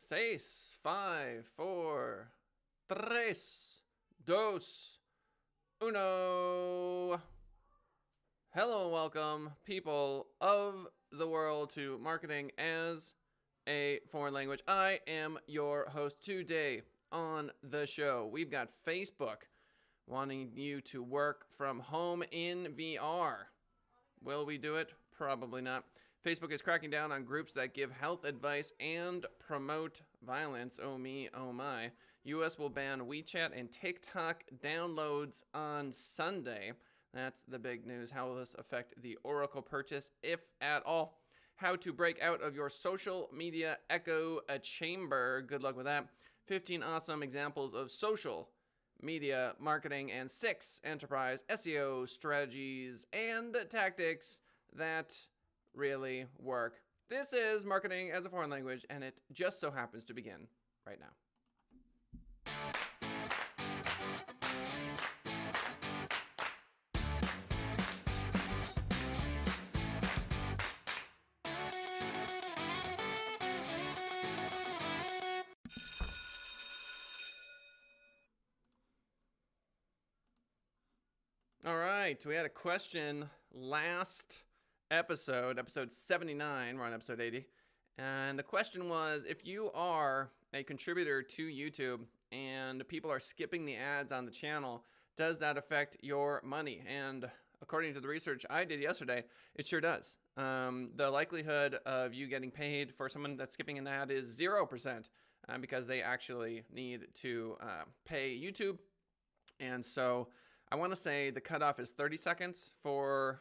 6, 5, 4, 3, 2, 1. Hello and welcome, people of the world, to Marketing as a Foreign Language. I am your host. Today on the show, we've got Facebook wanting you to work from home in VR. Will we do it? Probably not. Facebook is cracking down on groups that give health advice and promote violence. Oh me, oh my. US will ban WeChat and TikTok downloads on Sunday. That's the big news. How will this affect the Oracle purchase, if at all? How to break out of your social media echo chamber. Good luck with that. 15 awesome examples of social media marketing and 6 enterprise SEO strategies and tactics that really work. This is Marketing as a Foreign Language, and it just so happens to begin right now. All right, we had a question last episode 79, we're on episode 80, and the question was, if you are a contributor to YouTube and people are skipping the ads on the channel, does that affect your money? And according to the research I did yesterday, it sure does. The likelihood of you getting paid for someone that's skipping an ad is 0%, because they actually need to pay YouTube. And so I want to say the cutoff is 30 seconds for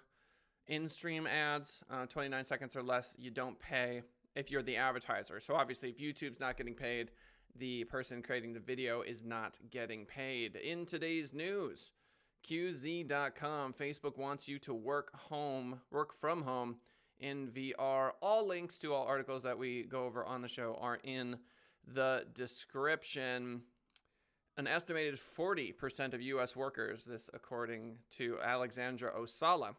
in-stream ads. 29 seconds or less, you don't pay if you're the advertiser. So obviously, if YouTube's not getting paid, the person creating the video is not getting paid. In today's news, QZ.com, Facebook wants you to work from home in VR. All links to all articles that we go over on the show are in the description. An estimated 40% of U.S. workers, this according to Alexandra Osala,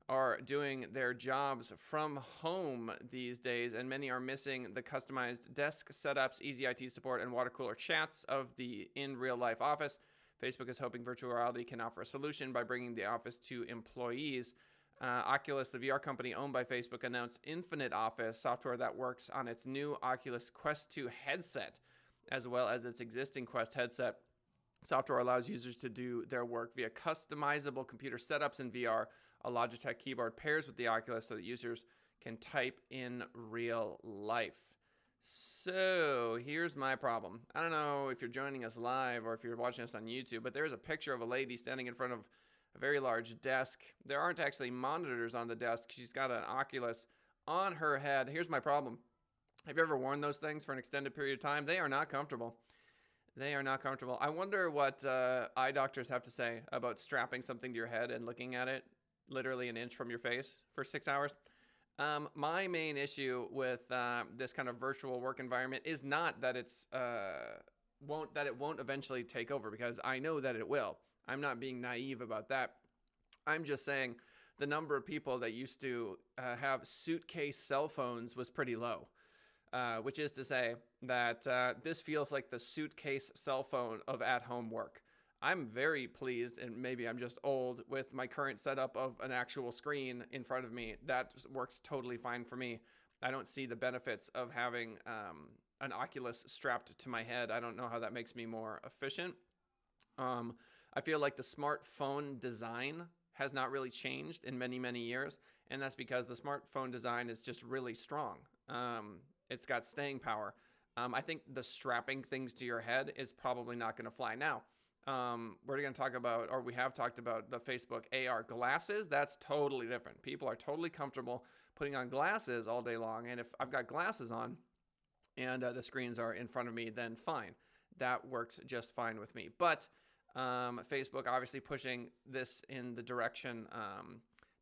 are doing their jobs from home these days, and many are missing the customized desk setups, easy IT support, and water cooler chats of the in real-life office. Facebook is hoping virtual reality can offer a solution by bringing the office to employees. Oculus, the VR company owned by Facebook, announced Infinite Office software that works on its new Oculus Quest 2 headset, as well as its existing Quest headset. Software allows users to do their work via customizable computer setups in VR. A Logitech keyboard pairs with the Oculus so that users can type in real life. So here's my problem. I don't know if you're joining us live or if you're watching us on YouTube, but there's a picture of a lady standing in front of a very large desk. There aren't actually monitors on the desk. She's got an Oculus on her head. Here's my problem. Have you ever worn those things for an extended period of time? They are not comfortable. They are not comfortable. I wonder what eye doctors have to say about strapping something to your head and looking at it literally an inch from your face for 6 hours. My main issue with this kind of virtual work environment is not that it won't eventually take over, because I know that it will. I'm not being naive about that. I'm just saying the number of people that used to have suitcase cell phones was pretty low. Which is to say that this feels like the suitcase cell phone of at-home work. I'm very pleased, and maybe I'm just old, with my current setup of an actual screen in front of me. That works totally fine for me. I don't see the benefits of having an Oculus strapped to my head. I don't know how that makes me more efficient. I feel like the smartphone design has not really changed in many, many years, and that's because the smartphone design is just really strong. It's got staying power. I think the strapping things to your head is probably not going to fly. Now, we're going to talk about, or we have talked about, the Facebook AR glasses. That's totally different. People are totally comfortable putting on glasses all day long. And if I've got glasses on and the screens are in front of me, then fine. That works just fine with me. But Facebook obviously pushing this in the direction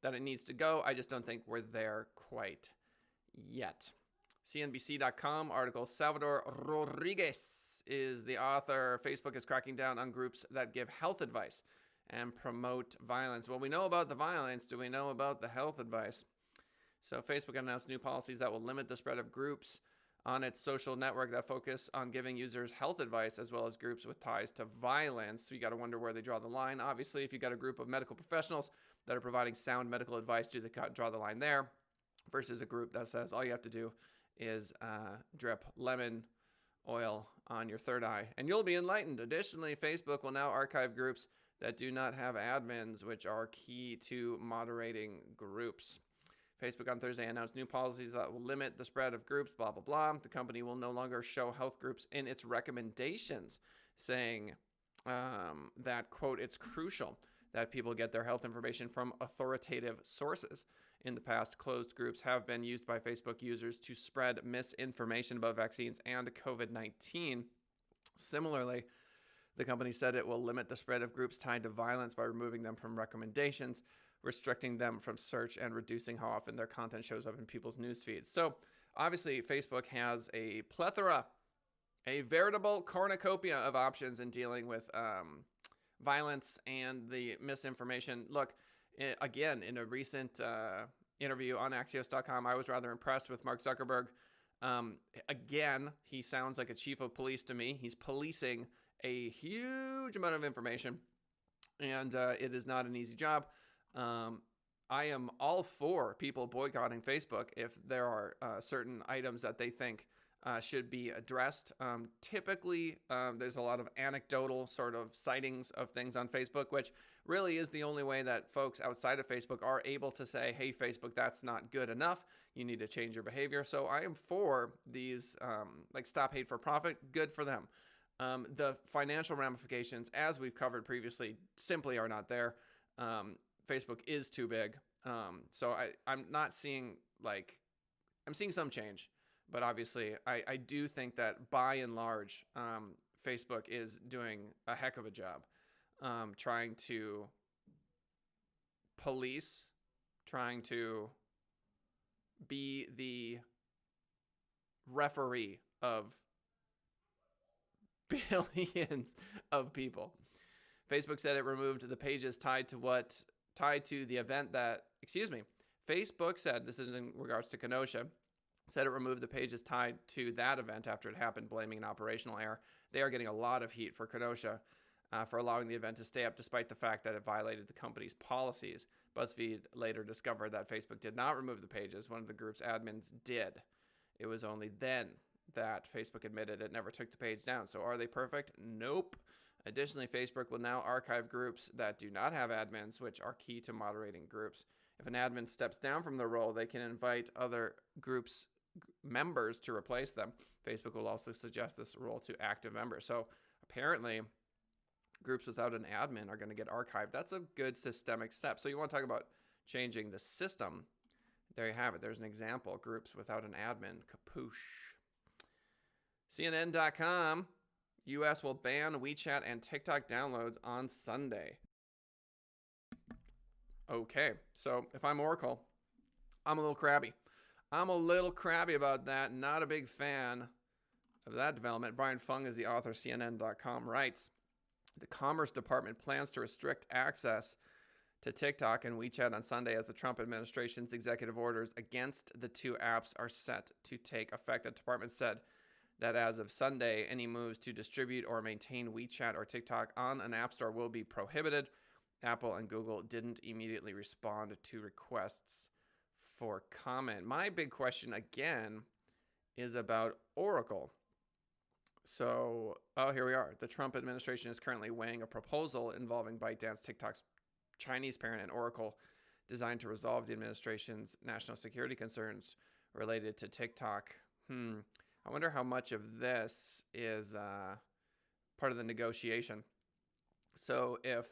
that it needs to go. I just don't think we're there quite yet. CNBC.com article, Salvador Rodriguez is the author. Facebook is cracking down on groups that give health advice and promote violence. Well, we know about the violence. Do we know about the health advice? So Facebook announced new policies that will limit the spread of groups on its social network that focus on giving users health advice as well as groups with ties to violence. So you got to wonder where they draw the line. Obviously, if you got a group of medical professionals that are providing sound medical advice, do they draw the line there versus a group that says all you have to do is drip lemon oil on your third eye and you'll be enlightened. Additionally, Facebook will now archive groups that do not have admins, which are key to moderating groups. Facebook on Thursday announced new policies that will limit the spread of groups, blah, blah, blah. The company will no longer show health groups in its recommendations, saying that, quote, it's crucial that people get their health information from authoritative sources. In the past, closed groups have been used by Facebook users to spread misinformation about vaccines and COVID-19. Similarly, the company said it will limit the spread of groups tied to violence by removing them from recommendations, restricting them from search, and reducing how often their content shows up in people's news feeds. So obviously, Facebook has a plethora, a veritable cornucopia of options in dealing with violence and the misinformation. Look, again, in a recent interview on Axios.com, I was rather impressed with Mark Zuckerberg. Again, he sounds like a chief of police to me. He's policing a huge amount of information, and it is not an easy job. I am all for people boycotting Facebook if there are certain items that they think should be addressed. Typically, there's a lot of anecdotal sort of sightings of things on Facebook, which really is the only way that folks outside of Facebook are able to say, hey, Facebook, that's not good enough. You need to change your behavior. So I am for these, like Stop Hate for Profit, good for them. The financial ramifications, as we've covered previously, simply are not there. Facebook is too big. So I'm not seeing I'm seeing some change. But obviously, I do think that by and large, Facebook is doing a heck of a job trying to police, trying to be the referee of billions of people. Facebook said it removed the pages tied to the event that, Facebook said, this is in regards to Kenosha, said it removed the pages tied to that event after it happened, blaming an operational error. They are getting a lot of heat for Kenosha for allowing the event to stay up despite the fact that it violated the company's policies. BuzzFeed later discovered that Facebook did not remove the pages. One of the group's admins did. It was only then that Facebook admitted it never took the page down. So are they perfect? Nope. Additionally, Facebook will now archive groups that do not have admins, which are key to moderating groups. If an admin steps down from the role, they can invite other groups members to replace them. Facebook will also suggest this role to active members. So apparently, groups without an admin are going to get archived. That's a good systemic step. So you want to talk about changing the system. There you have it. There's an example. Groups without an admin. Kapoosh. CNN.com. U.S. will ban WeChat and TikTok downloads on Sunday. Okay, so if I'm Oracle, I'm a little crabby. I'm a little crabby about that. Not a big fan of that development. Brian Fung is the author. CNN.com writes, the Commerce Department plans to restrict access to TikTok and WeChat on Sunday as the Trump administration's executive orders against the two apps are set to take effect. The department said that as of Sunday, any moves to distribute or maintain WeChat or TikTok on an app store will be prohibited. Apple and Google didn't immediately respond to requests for comment. My big question again is about Oracle. So, here we are. The Trump administration is currently weighing a proposal involving ByteDance, TikTok's Chinese parent, and Oracle, designed to resolve the administration's national security concerns related to TikTok. I wonder how much of this is part of the negotiation. So if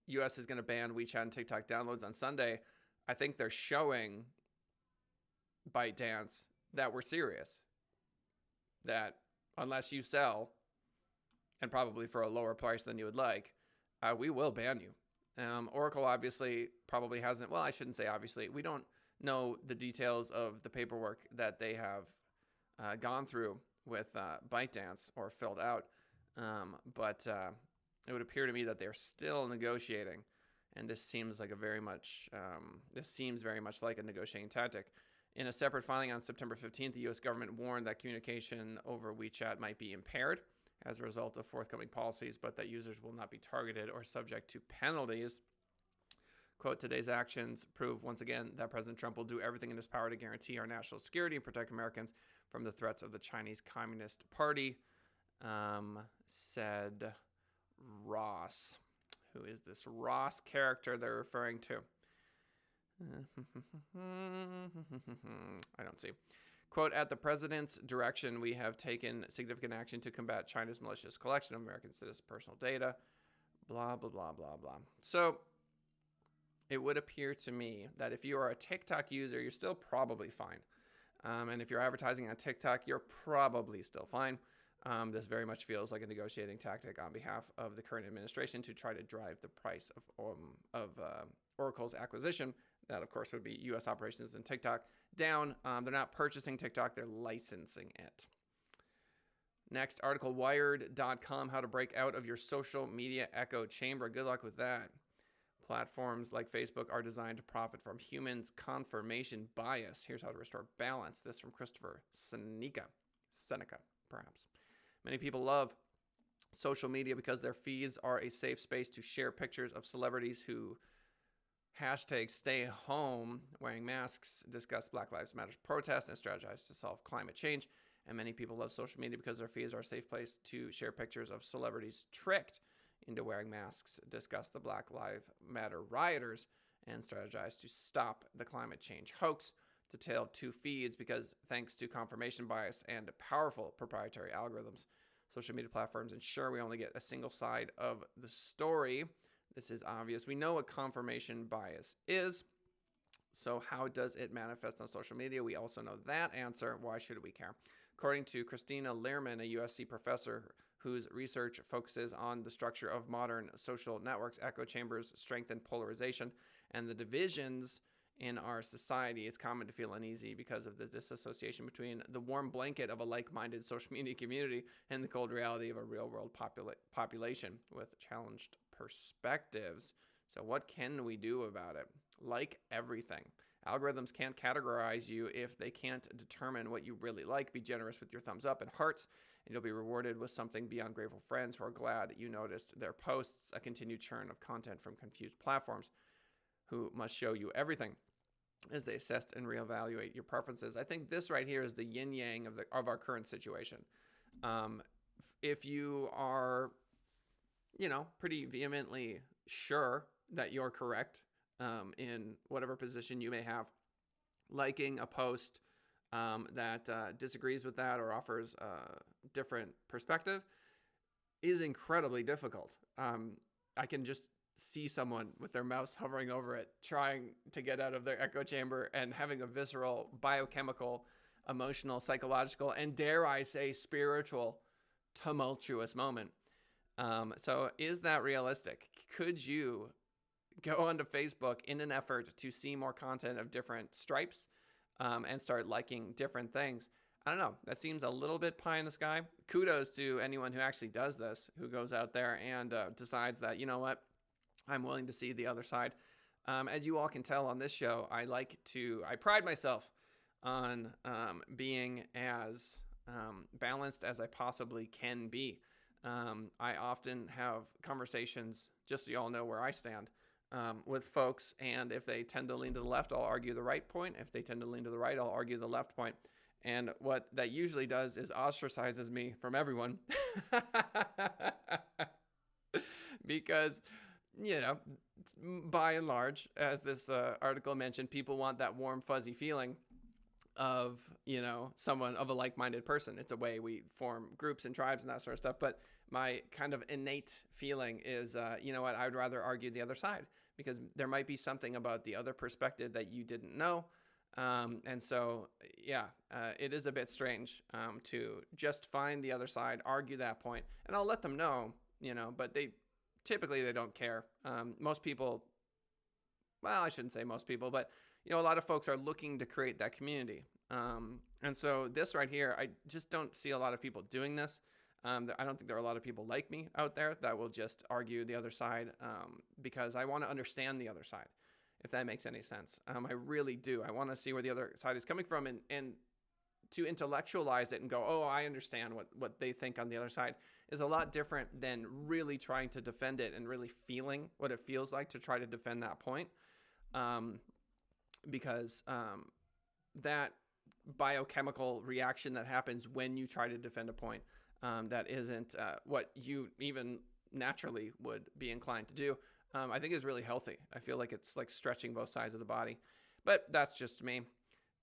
U.S. is going to ban WeChat and TikTok downloads on Sunday, I think they're showing ByteDance that we're serious. That unless you sell, and probably for a lower price than you would like, we will ban you. Oracle obviously probably hasn't, well, I shouldn't say obviously. We don't know the details of the paperwork that they have gone through with ByteDance or filled out. But it would appear to me that they're still negotiating. And this seems like very much like a negotiating tactic. In a separate filing on September 15th, the U.S. government warned that communication over WeChat might be impaired as a result of forthcoming policies, but that users will not be targeted or subject to penalties. Quote, today's actions prove once again that President Trump will do everything in his power to guarantee our national security and protect Americans from the threats of the Chinese Communist Party, said Ross. Who is this Ross character they're referring to? I don't see. Quote, at the president's direction, we have taken significant action to combat China's malicious collection of American citizens' personal data. Blah, blah, blah, blah, blah. So it would appear to me that if you are a TikTok user, you're still probably fine. And if you're advertising on TikTok, you're probably still fine. This very much feels like a negotiating tactic on behalf of the current administration to try to drive the price of Oracle's acquisition. That, of course, would be U.S. operations in TikTok down. They're not purchasing TikTok. They're licensing it. Next article, Wired.com, how to break out of your social media echo chamber. Good luck with that. Platforms like Facebook are designed to profit from humans' confirmation bias. Here's how to restore balance. This from Christopher Seneca, perhaps. Many people love social media because their feeds are a safe space to share pictures of celebrities who hashtag stay home, wearing masks, discuss Black Lives Matter protests, and strategize to solve climate change. And many people love social media because their feeds are a safe place to share pictures of celebrities tricked into wearing masks, discuss the Black Lives Matter rioters, and strategize to stop the climate change hoax. To tell two feeds because thanks to confirmation bias and powerful proprietary algorithms, social media platforms ensure we only get a single side of the story. This is obvious. We know what confirmation bias is. So how does it manifest on social media? We also know that answer. Why should we care? According to Christina Lehrman, a USC professor whose research focuses on the structure of modern social networks, echo chambers strengthen polarization and the divisions in our society. It's common to feel uneasy because of the disassociation between the warm blanket of a like-minded social media community and the cold reality of a real-world population with challenged perspectives. So what can we do about it? Like everything, algorithms can't categorize you if they can't determine what you really like. Be generous with your thumbs up and hearts, and you'll be rewarded with something beyond grateful friends who are glad you noticed their posts. A continued churn of content from confused platforms who must show you everything as they assess and reevaluate your preferences. I think this right here is the yin yang of our current situation. If you are, pretty vehemently sure that you're correct in whatever position you may have, liking a post that disagrees with that or offers a different perspective is incredibly difficult. I can just see someone with their mouse hovering over it, trying to get out of their echo chamber and having a visceral, biochemical, emotional, psychological, and dare I say spiritual, tumultuous moment. So is that realistic? Could you go onto Facebook in an effort to see more content of different stripes and start liking different things? I don't know. That seems a little bit pie in the sky. Kudos to anyone who actually does this, who goes out there and decides that, you know what, I'm willing to see the other side. As you all can tell on this show, I pride myself on being as balanced as I possibly can be. I often have conversations, just so you all know where I stand, with folks, and if they tend to lean to the left, I'll argue the right point. If they tend to lean to the right, I'll argue the left point. And what that usually does is ostracizes me from everyone. Because, by and large, as this article mentioned, people want that warm, fuzzy feeling of, someone of a like-minded person. It's a way we form groups and tribes and that sort of stuff. But my kind of innate feeling is, what, I would rather argue the other side because there might be something about the other perspective that you didn't know. And so, it is a bit strange to just find the other side, argue that point, and I'll let them know, but typically they don't care. Most people, well, I shouldn't say most people, but, a lot of folks are looking to create that community. And so this right here, I just don't see a lot of people doing this. I don't think there are a lot of people like me out there that will just argue the other side because I want to understand the other side. if that makes any sense. I really do. I want to see where the other side is coming from, and to intellectualize it and go, oh, I understand what they think on the other side, is a lot different than really trying to defend it and really feeling what it feels like to try to defend that point. Because that biochemical reaction that happens when you try to defend a point that isn't what you even naturally would be inclined to do, I think is really healthy. I feel like it's like stretching both sides of the body. But that's just me.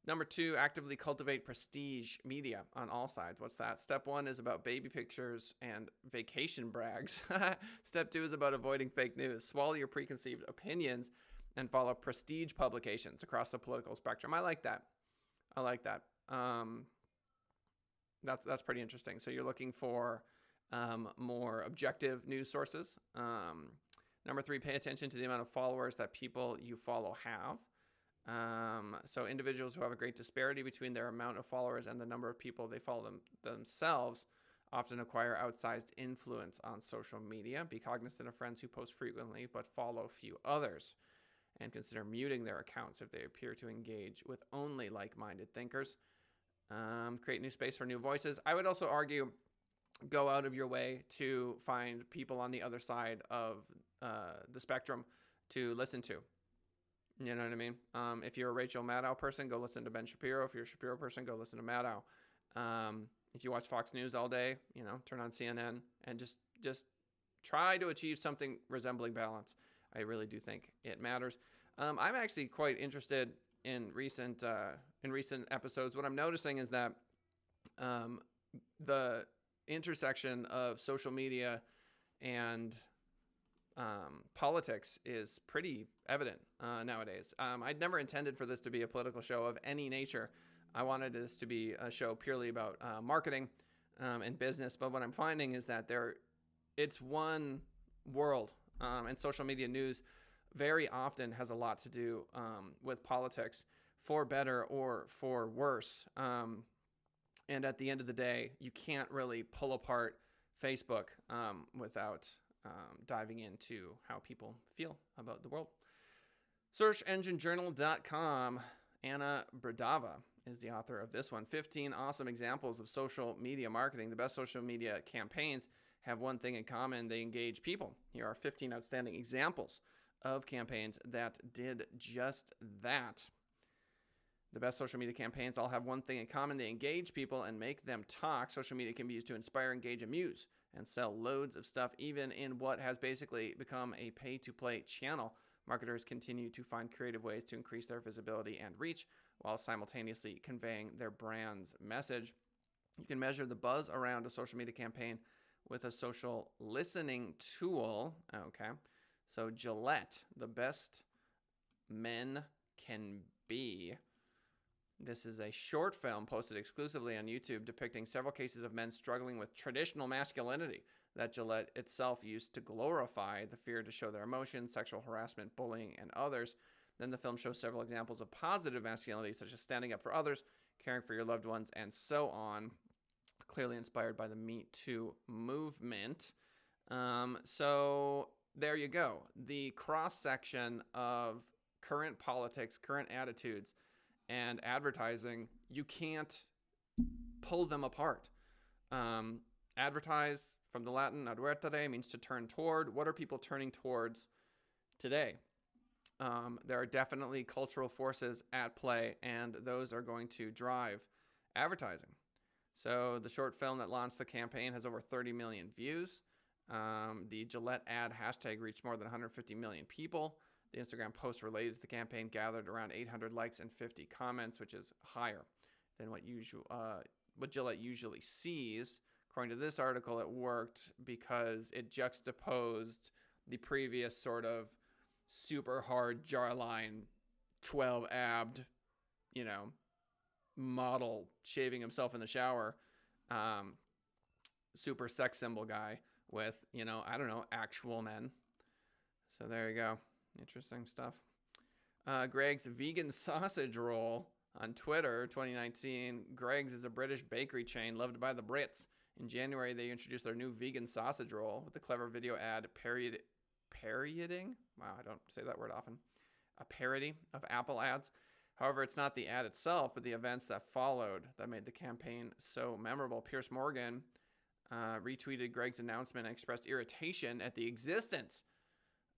Number 2, actively cultivate prestige media on all sides. What's that? Step 1 is about baby pictures and vacation brags. Step 2 is about avoiding fake news. Swallow your preconceived opinions and follow prestige publications across the political spectrum. I like that. That's pretty interesting. So you're looking for more objective news sources. Number 3, pay attention to the amount of followers that people you follow have. So individuals who have a great disparity between their amount of followers and the number of people they follow themselves often acquire outsized influence on social media. Be cognizant of friends who post frequently but follow few others, and consider muting their accounts if they appear to engage with only like-minded thinkers. Create new space for new voices. I would also argue go out of your way to find people on the other side of the spectrum to listen to. You know what I mean? If you're a Rachel Maddow person, go listen to Ben Shapiro. If you're a Shapiro person, go listen to Maddow. If you watch Fox News all day, turn on CNN and just try to achieve something resembling balance. I really do think it matters. I'm actually quite interested in recent episodes. What I'm noticing is that the intersection of social media and politics is pretty evident nowadays. I'd never intended for this to be a political show of any nature. I wanted this to be a show purely about marketing and business. But what I'm finding is that it's one world, and social media news very often has a lot to do with politics, for better or for worse. And at the end of the day, you can't really pull apart Facebook without diving into how people feel about the world. SearchEngineJournal.com. Anna Bradava is the author of this one. 15 awesome examples of social media marketing. The best social media campaigns have one thing in common. They engage people. Here are 15 outstanding examples of campaigns that did just that. The best social media campaigns all have one thing in common. They engage people and make them talk. Social media can be used to inspire, engage, amuse, and sell loads of stuff, even in what has basically become a pay-to-play channel. Marketers continue to find creative ways to increase their visibility and reach while simultaneously conveying their brand's message. You can measure the buzz around a social media campaign with a social listening tool. Okay, so Gillette, the best men can be. This is a short film posted exclusively on YouTube depicting several cases of men struggling with traditional masculinity that Gillette itself used to glorify the fear to show their emotions, sexual harassment, bullying, and others. Then the film shows several examples of positive masculinity, such as standing up for others, caring for your loved ones, and so on, clearly inspired by the Me Too movement. So there you go. The cross-section of current politics, current attitudes, and advertising, you can't pull them apart. Advertise, from the Latin advertere, means to turn toward. What are people turning towards today? There are definitely cultural forces at play, and those are going to drive advertising. So the short film that launched the campaign has over 30 million views. The Gillette ad hashtag reached more than 150 million people. The Instagram post related to the campaign gathered around 800 likes and 50 comments, which is higher than what Gillette usually sees. According to this article, it worked because it juxtaposed the previous sort of super hard jawline, 12-abbed, model shaving himself in the shower, super sex symbol guy with, actual men. So there you go. Interesting stuff. Greg's vegan sausage roll on Twitter, 2019. Greg's is a British bakery chain loved by the Brits. In January, they introduced their new vegan sausage roll with a clever video ad parodying, wow, I don't say that word often, a parody of Apple ads. However, it's not the ad itself, but the events that followed that made the campaign so memorable. Piers Morgan retweeted Greg's announcement and expressed irritation at the existence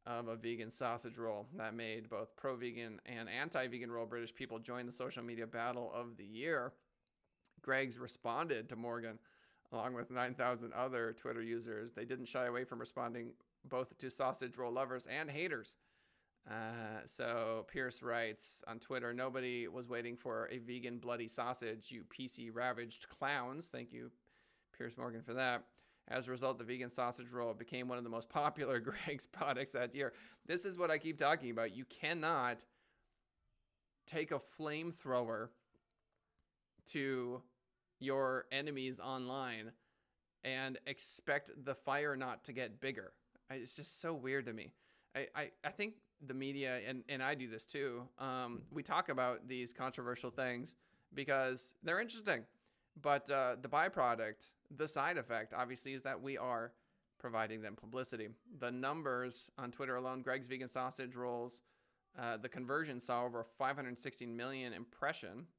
of a vegan sausage roll that made both pro-vegan and anti-vegan roll British people join the social media battle of the year. Greg's responded to Morgan along with 9,000 other Twitter users. They didn't shy away from responding both to sausage roll lovers and haters. So Pierce writes on Twitter, "Nobody was waiting for a vegan bloody sausage, you PC ravaged clowns." Thank you, Piers Morgan, for that. As a result, the vegan sausage roll became one of the most popular Greg's products that year. This is what I keep talking about. You cannot take a flamethrower to your enemies online and expect the fire not to get bigger. It's just so weird to me. I think the media, and I do this too, we talk about these controversial things because they're interesting. But the byproduct, the side effect, obviously, is that we are providing them publicity. The numbers on Twitter alone, Greg's vegan sausage rolls, the conversion saw over 516 million impressions.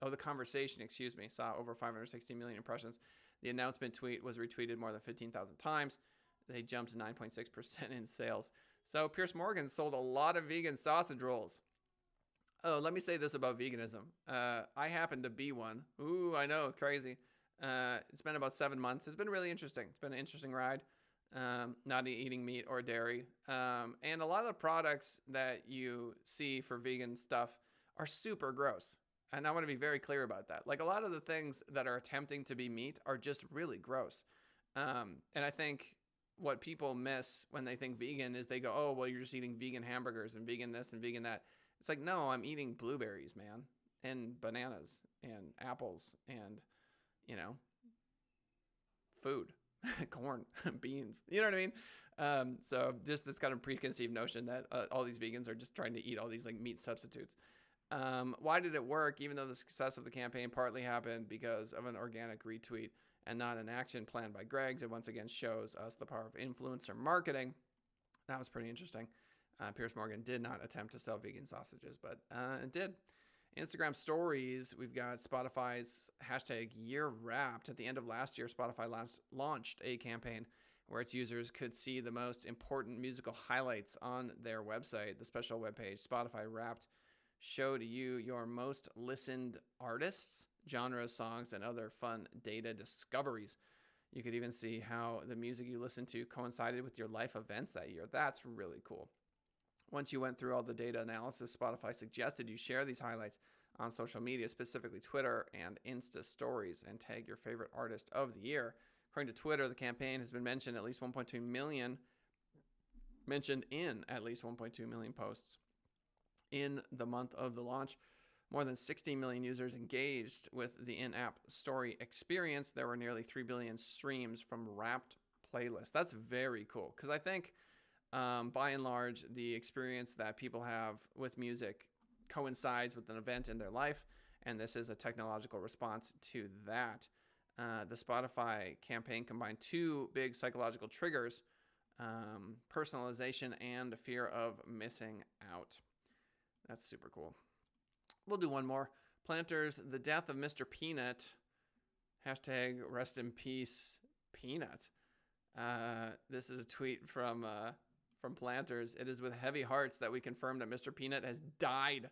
The conversation, saw over 516 million impressions. The announcement tweet was retweeted more than 15,000 times. They jumped 9.6% in sales. So Piers Morgan sold a lot of vegan sausage rolls. Oh, let me say this about veganism. I happen to be one. Ooh, I know, crazy. It's been about 7 months. It's been really interesting. It's been an interesting ride. Not eating meat or dairy. And a lot of the products that you see for vegan stuff are super gross. And I want to be very clear about that. Like a lot of the things that are attempting to be meat are just really gross. And I think what people miss when they think vegan is they go, oh, well, you're just eating vegan hamburgers and vegan this and vegan that. It's like, no, I'm eating blueberries, man, and bananas and apples and, food, corn, beans. You know what I mean? So just this kind of preconceived notion that all these vegans are just trying to eat all these like meat substitutes. Why did it work? Even though the success of the campaign partly happened because of an organic retweet and not an action plan by Greg's, it once again shows us the power of influencer marketing. That was pretty interesting. Piers Morgan did not attempt to sell vegan sausages, but it did. Instagram stories, we've got Spotify's hashtag year wrapped. At the end of last year, Spotify launched a campaign where its users could see the most important musical highlights on their website. The special webpage, Spotify Wrapped, showed you your most listened artists, genres, songs, and other fun data discoveries. You could even see how the music you listened to coincided with your life events that year. That's really cool. Once you went through all the data analysis, Spotify suggested you share these highlights on social media, specifically Twitter and Insta stories, and tag your favorite artist of the year. According to Twitter, the campaign has been mentioned in at least 1.2 million posts in the month of the launch. More than 16 million users engaged with the in-app story experience. There were nearly 3 billion streams from Wrapped playlists. That's very cool because I think by and large, the experience that people have with music coincides with an event in their life, and this is a technological response to that. The Spotify campaign combined two big psychological triggers, personalization and fear of missing out. That's super cool. We'll do one more. Planters, the death of Mr. Peanut. Hashtag rest in peace, Peanut. This is a tweet from Planters. It is with heavy hearts that we confirm that Mr. Peanut has died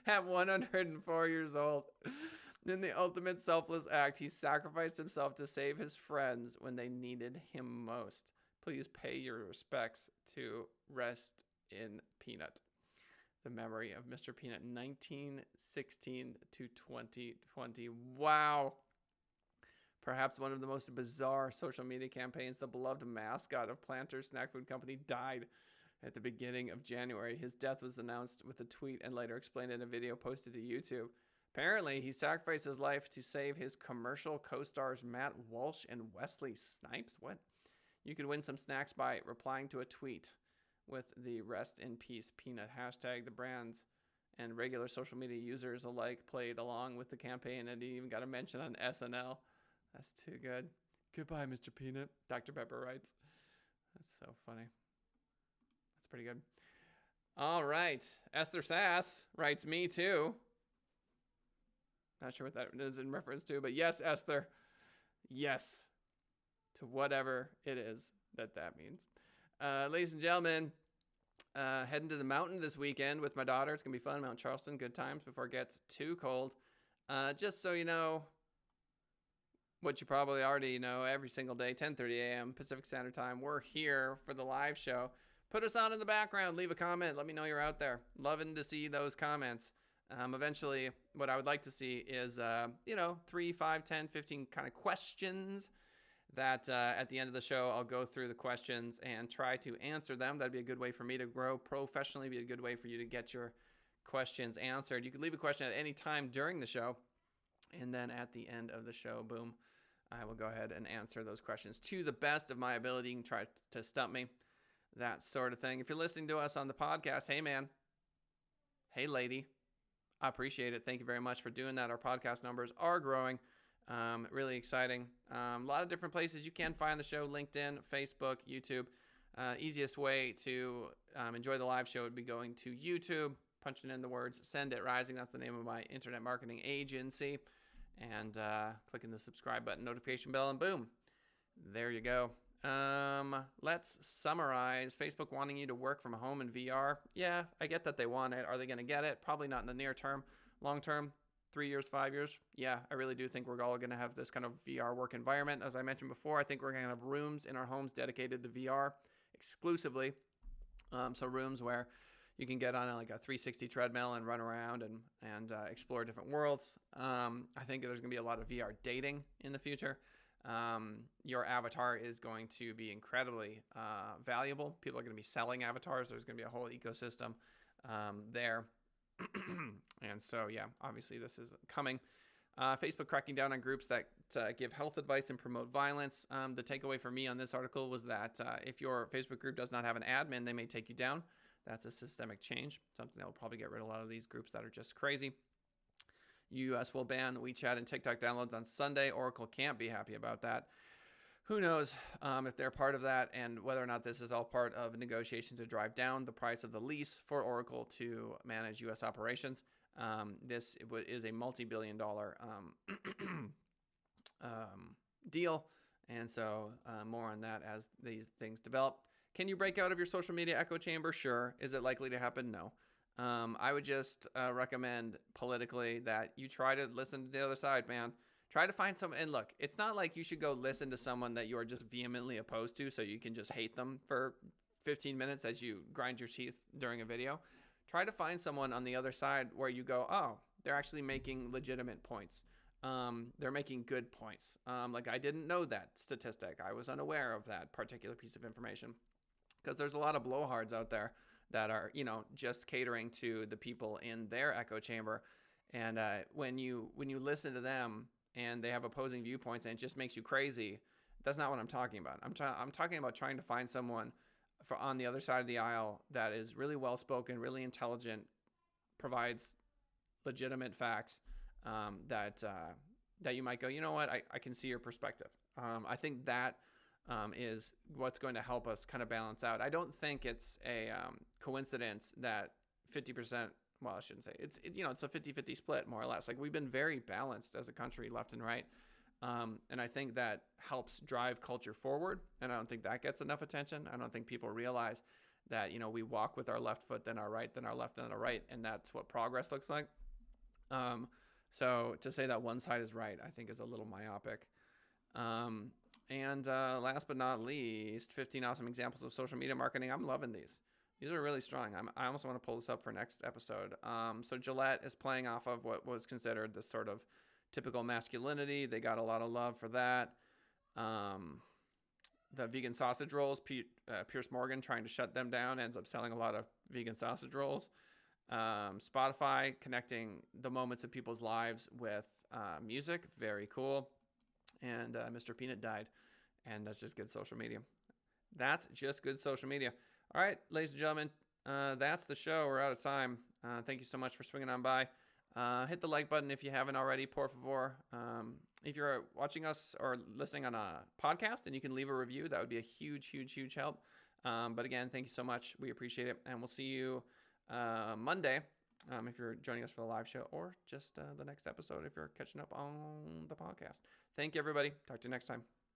at 104 years old. In the ultimate selfless act, he sacrificed himself to save his friends when they needed him most. Please pay your respects to rest in Peanut. The memory of Mr. Peanut, 1916 to 2020. Wow. Perhaps one of the most bizarre social media campaigns, the beloved mascot of Planters Snack Food Company died at the beginning of January. His death was announced with a tweet and later explained in a video posted to YouTube. Apparently, he sacrificed his life to save his commercial co-stars Matt Walsh and Wesley Snipes. What? You could win some snacks by replying to a tweet with the rest in peace Peanut hashtag. The brands and regular social media users alike played along with the campaign, and he even got a mention on SNL. That's too good. Goodbye, Mr. Peanut, Dr. Pepper writes. That's so funny. That's pretty good. All right. Esther Sass writes me too. Not sure what that is in reference to, but yes, Esther. Yes. To whatever it is that means. Ladies and gentlemen, heading to the mountain this weekend with my daughter. It's going to be fun. Mount Charleston. Good times before it gets too cold. Just so you know, what you probably already know, every single day, 10:30 a.m. Pacific Standard Time, we're here for the live show. Put us on in the background. Leave a comment. Let me know you're out there. Loving to see those comments. Eventually, what I would like to see is, 3, 5, 10, 15 kind of questions that at the end of the show, I'll go through the questions and try to answer them. That'd be a good way for me to grow professionally, be a good way for you to get your questions answered. You could leave a question at any time during the show, and then at the end of the show, boom, I will go ahead and answer those questions to the best of my ability. You can try to stump me, that sort of thing. If you're listening to us on the podcast, hey man, hey lady, I appreciate it. Thank you very much for doing that. Our podcast numbers are growing. Really exciting. A lot of different places you can find the show: LinkedIn, Facebook, YouTube. Easiest way to enjoy the live show would be going to YouTube, punching in the words "Send It Rising." That's the name of my internet marketing agency. And clicking the subscribe button, notification bell, and boom, there you go. Let's summarize. Facebook wanting you to work from home in VR. Yeah, I get that they want it. Are they going to get it? Probably not in the near term. Long term, 3 years, 5 years. Yeah, I really do think we're all going to have this kind of VR work environment. As I mentioned before, I think we're going to have rooms in our homes dedicated to VR exclusively. So rooms where you can get on like a 360 treadmill and run around and explore different worlds. I think there's going to be a lot of VR dating in the future. Your avatar is going to be incredibly valuable. People are going to be selling avatars. There's going to be a whole ecosystem there. And so, yeah, obviously this is coming. Facebook cracking down on groups that give health advice and promote violence. The takeaway for me on this article was that if your Facebook group does not have an admin, they may take you down. That's a systemic change, something that will probably get rid of a lot of these groups that are just crazy. U.S. will ban WeChat and TikTok downloads on Sunday. Oracle can't be happy about that. Who knows if they're part of that, and whether or not this is all part of a negotiation to drive down the price of the lease for Oracle to manage U.S. operations. This is a multi-billion-dollar deal, and so more on that as these things develop. Can you break out of your social media echo chamber? Sure. Is it likely to happen? No. I would just recommend politically that you try to listen to the other side, man. Try to find some, and look, it's not like you should go listen to someone that you are just vehemently opposed to so you can just hate them for 15 minutes as you grind your teeth during a video. Try to find someone on the other side where you go, oh, they're actually making legitimate points. They're making good points. Like I didn't know that statistic. I was unaware of that particular piece of information. Because there's a lot of blowhards out there that are, just catering to the people in their echo chamber. And when you listen to them and they have opposing viewpoints and it just makes you crazy, that's not what I'm talking about. I'm talking about trying to find someone on the other side of the aisle that is really well-spoken, really intelligent, provides legitimate facts that you might go, you know what, I can see your perspective. I think that is what's going to help us kind of balance out. I don't think it's a coincidence that 50%, well, I shouldn't say, it's a 50-50 split, more or less. Like we've been very balanced as a country, left and right. And I think that helps drive culture forward. And I don't think that gets enough attention. I don't think people realize that, we walk with our left foot, then our right, then our left, then our right. And that's what progress looks like. So to say that one side is right, I think is a little myopic. And last but not least, 15 awesome examples of social media marketing. I'm loving these. These are really strong. I almost want to pull this up for next episode. So Gillette is playing off of what was considered this sort of typical masculinity. They got a lot of love for that. The vegan sausage rolls, Pierce Morgan trying to shut them down, ends up selling a lot of vegan sausage rolls. Spotify connecting the moments of people's lives with music. Very cool. And Mr. Peanut died. And that's just good social media. That's just good social media. All right, ladies and gentlemen, that's the show. We're out of time. Thank you so much for swinging on by. Hit the like button if you haven't already, por favor. If you're watching us or listening on a podcast and you can leave a review, that would be a huge, huge, huge help. But again, thank you so much. We appreciate it. And we'll see you Monday, if you're joining us for the live show, or just the next episode if you're catching up on the podcast. Thank you, everybody. Talk to you next time.